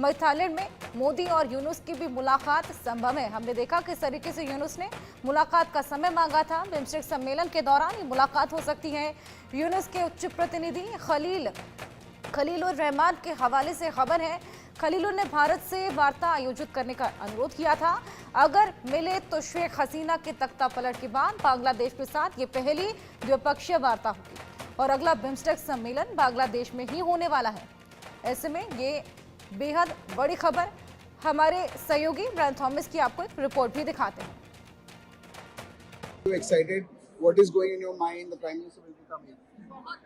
वहीं थाईलैंड में मोदी और यूनुस की भी मुलाकात संभव है। हमने देखा किस तरीके से यूनुस ने मुलाकात का समय मांगा था। बिम्स्टेक सम्मेलन के दौरान ये मुलाकात हो सकती है। यूनुस के उच्च प्रतिनिधि खलीलुर रहमान के हवाले से खबर है, खलीलुर ने भारत से वार्ता आयोजित करने का अनुरोध किया था। अगर मिले तो शेख हसीना के तख्ता पलट के बाद बांग्लादेश के साथ ये पहली द्विपक्षीय वार्ता होगी और अगला बिम्स्टेक सम्मेलन बांग्लादेश में ही होने वाला है। ऐसे में ये बेहद बड़ी खबर। हमारे सहयोगी ब्रायन थॉमस की आपको एक रिपोर्ट भी दिखाते हैं। Excited? What is going in your mind? The Prime Minister will be coming. बहुत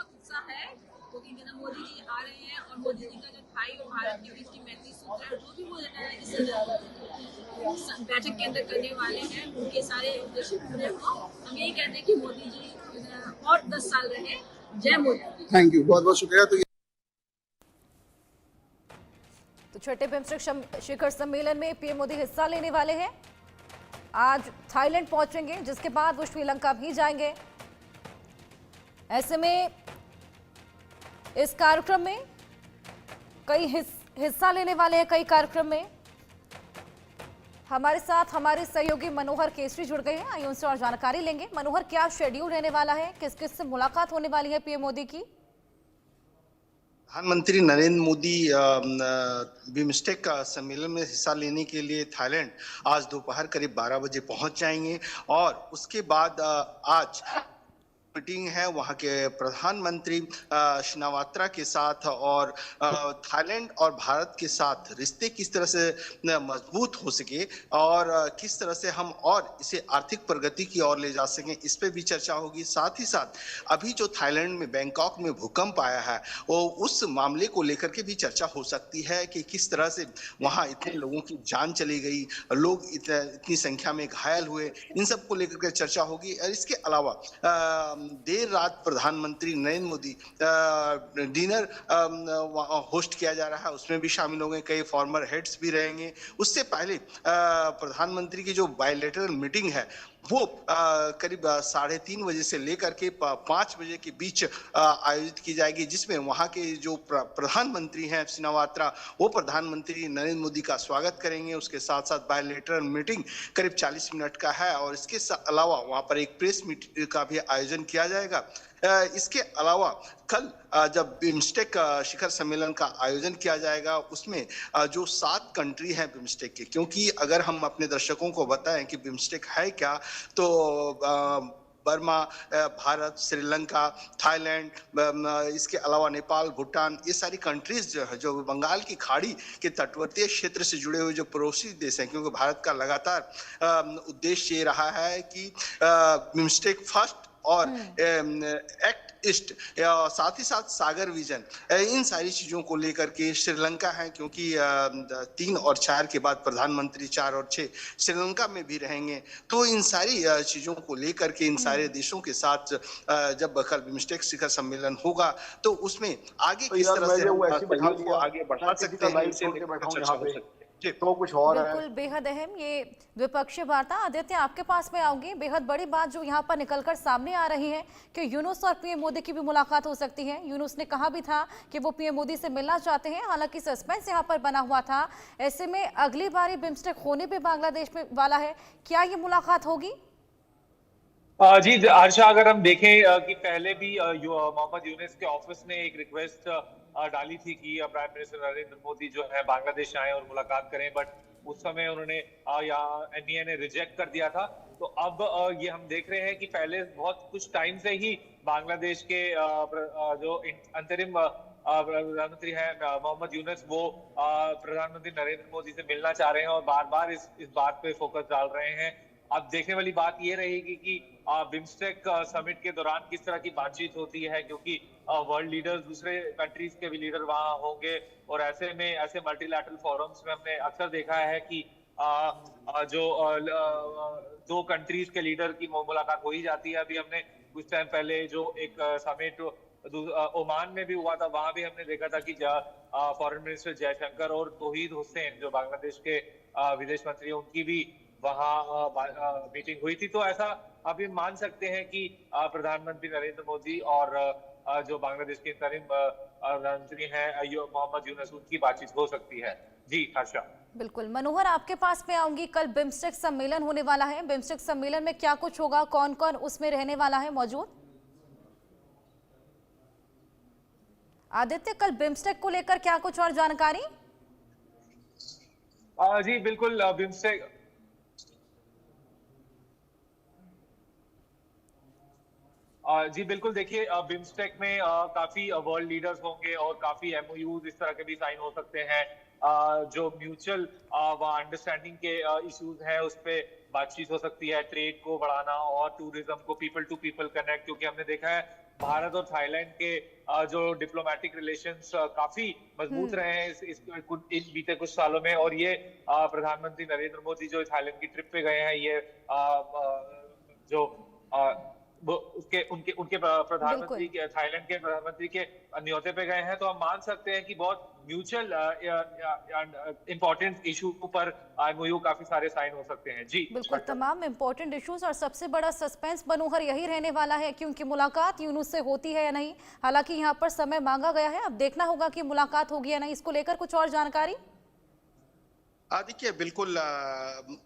उत्साह है क्योंकि जनाब मोदी जी आ रहे हैं और मोदी जी का जो थाई और भारत के बीच की मैत्री सूत्र है, जो भी वो इस बैठक के अंदर करने वाले हैं, उनके सारे उद्देश्य पूरे हो। हम यही कहते हैं कि मोदी जी और 10 साल रहे। जय मोदी। थैंक यू, बहुत बहुत शुक्रिया। तो छठे बिम्स्टेक शिखर सम्मेलन में पीएम मोदी हिस्सा लेने वाले हैं। आज थाईलैंड पहुंचेंगे, जिसके बाद वो श्रीलंका भी जाएंगे। ऐसे में इस कार्यक्रम में कई हिस्सा लेने वाले हैं। कई कार्यक्रम में हमारे साथ हमारे सहयोगी मनोहर केसरी जुड़ गए हैं। आइए उनसे और जानकारी लेंगे। मनोहर, क्या शेड्यूल रहने वाला है? किस किस से मुलाकात होने वाली है पीएम मोदी की? प्रधानमंत्री नरेंद्र मोदी बिम्स्टेक सम्मेलन में हिस्सा लेने के लिए थाईलैंड आज दोपहर करीब 12 बजे पहुंच जाएंगे और उसके बाद आज मीटिंग है वहां के प्रधानमंत्री शिनावात्रा के साथ और थाईलैंड और भारत के साथ रिश्ते किस तरह से मजबूत हो सके और किस तरह से हम और इसे आर्थिक प्रगति की ओर ले जा सकें, इस पे भी चर्चा होगी। साथ ही साथ अभी जो थाईलैंड में बैंकॉक में भूकंप आया है वो उस मामले को लेकर के भी चर्चा हो सकती है कि किस तरह से वहां इतने लोगों की जान चली गई, लोग इतनी संख्या में घायल हुए, इन सब को लेकर के चर्चा होगी। और इसके अलावा देर रात प्रधानमंत्री नरेंद्र मोदी डिनर होस्ट किया जा रहा है, उसमें भी शामिल होंगे, कई फॉर्मर हेड्स भी रहेंगे। उससे पहले प्रधानमंत्री की जो बायलैटरल मीटिंग है वो करीब 3:30 बजे से लेकर के 5 बजे के बीच आयोजित की जाएगी, जिसमें वहां के जो प्रधानमंत्री हैं शिनावात्रा वो प्रधानमंत्री नरेंद्र मोदी का स्वागत करेंगे। उसके साथ साथ बायलैटरल मीटिंग करीब 40 मिनट का है और इसके अलावा वहां पर एक प्रेस मीट का भी आयोजन किया जाएगा। इसके अलावा कल जब बिम्स्टेक शिखर सम्मेलन का आयोजन किया जाएगा उसमें जो 7 कंट्री हैं बिम्स्टेक के, क्योंकि अगर हम अपने दर्शकों को बताएं कि बिम्स्टेक है क्या, तो बर्मा, भारत, श्रीलंका, थाईलैंड, इसके अलावा नेपाल, भूटान, ये सारी कंट्रीज जो है जो बंगाल की खाड़ी के तटवर्तीय क्षेत्र से जुड़े हुए जो पड़ोसी देश हैं, क्योंकि भारत का लगातार उद्देश्य ये रहा है कि बिम्स्टेक फर्स्ट और एक्ट ईस्ट, साथ ही साथ सागर विजन, इन सारी चीजों को लेकर के श्रीलंका है, क्योंकि 3 और 4 के बाद प्रधानमंत्री 4 और 6 श्रीलंका में भी रहेंगे। तो इन सारी चीजों को लेकर के इन सारे देशों के साथ जब कल बिम्स्टेक शिखर सम्मेलन होगा तो उसमें आगे किस तरह से हम को आगे बढ़ा सकते हैं, इसे लेकर चर्चा हो सकती है। तो कुछ और बिल्कुल बेहद अहम ये द्विपक्षीय वार्ता। आदित्य, आपके पास में आऊंगी। बेहद बड़ी बात जो यहाँ पर निकलकर सामने आ रही है कि यूनुस और पीएम मोदी की भी मुलाकात हो सकती है। यूनुस ने कहा भी था कि वो पीएम मोदी से मिलना चाहते हैं, हालांकि सस्पेंस यहाँ पर बना हुआ था। ऐसे में अगली बारी बिम्स्टेक होने पे बांग्लादेश में वाला है, क्या ये मुलाकात होगी? जी हर्षा, अगर हम देखें कि पहले भी मोहम्मद यूनुस के ऑफिस ने एक रिक्वेस्ट डाली थी कि प्राइम मिनिस्टर नरेंद्र मोदी जो है बांग्लादेश आए और मुलाकात करें, बट उस समय उन्होंने एनडीए ने रिजेक्ट कर दिया था। तो अब ये हम देख रहे हैं कि पहले बहुत कुछ टाइम से ही बांग्लादेश के जो अंतरिम प्रधानमंत्री है मोहम्मद यूनुस, वो प्रधानमंत्री नरेंद्र मोदी से मिलना चाह रहे हैं और बार बार इस बात पे फोकस डाल रहे हैं। अब देखने वाली बात ये रहेगी कि बिम्स्टेक समिट के दौरान किस तरह की बातचीत होती है, क्योंकि वर्ल्ड लीडर्स, दूसरे कंट्रीज के भी लीडर वहां होंगे और ऐसे में ऐसे मल्टीलैटरल फोरम्स में हमने अक्सर देखा है कि जो 2 कंट्रीज के लीडर की मुलाकात हो ही जाती है। अभी हमने कुछ टाइम पहले जो एक समिट ओमान में भी हुआ था, वहां भी हमने देखा था कि फॉरेन मिनिस्टर जयशंकर और तौहीद हुसैन जो बांग्लादेश के विदेश मंत्री हैं, उनकी भी वहां मीटिंग हुई थी। तो ऐसा अभी मान सकते हैं कि प्रधानमंत्री नरेंद्र मोदी और जो बांग्लादेश के अंतरिम प्रधानमंत्री हैं मोहम्मद यूनुस, उनकी बातचीत हो सकती है। जी हर्षा। बिल्कुल मनोहर, आपके पास में आऊंगी। कल बिम्स्टेक सम्मेलन होने वाला है, बिम्स्टेक सम्मेलन में क्या कुछ होगा, कौन कौन उसमें रहने वाला है मौजूद? आदित्य, कल बिम्स्टेक को लेकर क्या कुछ और जानकारी? जी बिल्कुल, बिम्स्टेक जी बिल्कुल, देखिए बिम्स्टेक में काफी वर्ल्ड लीडर्स होंगे और काफी एमओयूज इस तरह के भी साइन हो सकते हैं। जो म्यूचुअल अंडरस्टैंडिंग के इश्यूज हैं उस पे बातचीत हो सकती है, ट्रेड को बढ़ाना और टूरिज्म को, पीपल टू पीपल कनेक्ट, क्योंकि हमने देखा है भारत और थाईलैंड के जो डिप्लोमेटिक रिलेशंस काफी मजबूत रहे हैं इन बीते कुछ सालों में। और ये प्रधानमंत्री नरेंद्र मोदी जो थाईलैंड की ट्रिप पे गए हैं, ये जो उनके प्रधानमंत्री के, थाईलैंड के प्रधानमंत्री के न्योते पे गए हैं, तो हम मान सकते हैं कि बहुत म्यूचुअल इंपॉर्टेंट इशू पर एमओयू काफी सारे साइन हो सकते हैं। जी बिल्कुल, तमाम इंपॉर्टेंट इश्यूज, और सबसे बड़ा सस्पेंस मनोहर यही रहने वाला है कि उनकी मुलाकात यूनुस से होती है या नहीं। हालांकि यहाँ पर समय मांगा गया है, अब देखना होगा कि मुलाकात होगी या नहीं। इसको लेकर कुछ और जानकारी? देखिए, बिल्कुल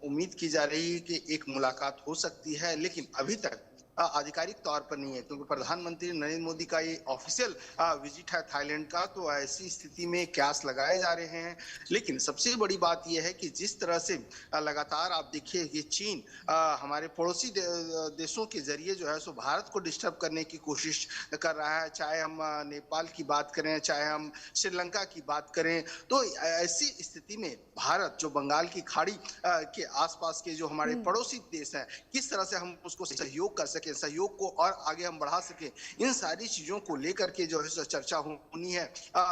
उम्मीद की जा रही है कि एक मुलाकात हो सकती है, लेकिन अभी तक आधिकारिक तौर पर नहीं है, क्योंकि प्रधानमंत्री नरेंद्र मोदी का ये ऑफिशियल विजिट है थाईलैंड का। तो ऐसी स्थिति में क्यास लगाए जा रहे हैं। लेकिन सबसे बड़ी बात यह है कि जिस तरह से लगातार आप देखिए कि चीन हमारे पड़ोसी देशों के जरिए जो है सो भारत को डिस्टर्ब करने की कोशिश कर रहा है, चाहे हम नेपाल की बात करें, चाहे हम श्रीलंका की बात करें। तो ऐसी स्थिति में भारत जो बंगाल की खाड़ी के आसपास के जो हमारे पड़ोसी देश हैं, किस तरह से हम उसको सहयोग कर सके, सहयोग को और आगे हम बढ़ा सके, इन सारी चीजों को लेकर के जो है चर्चा होनी है।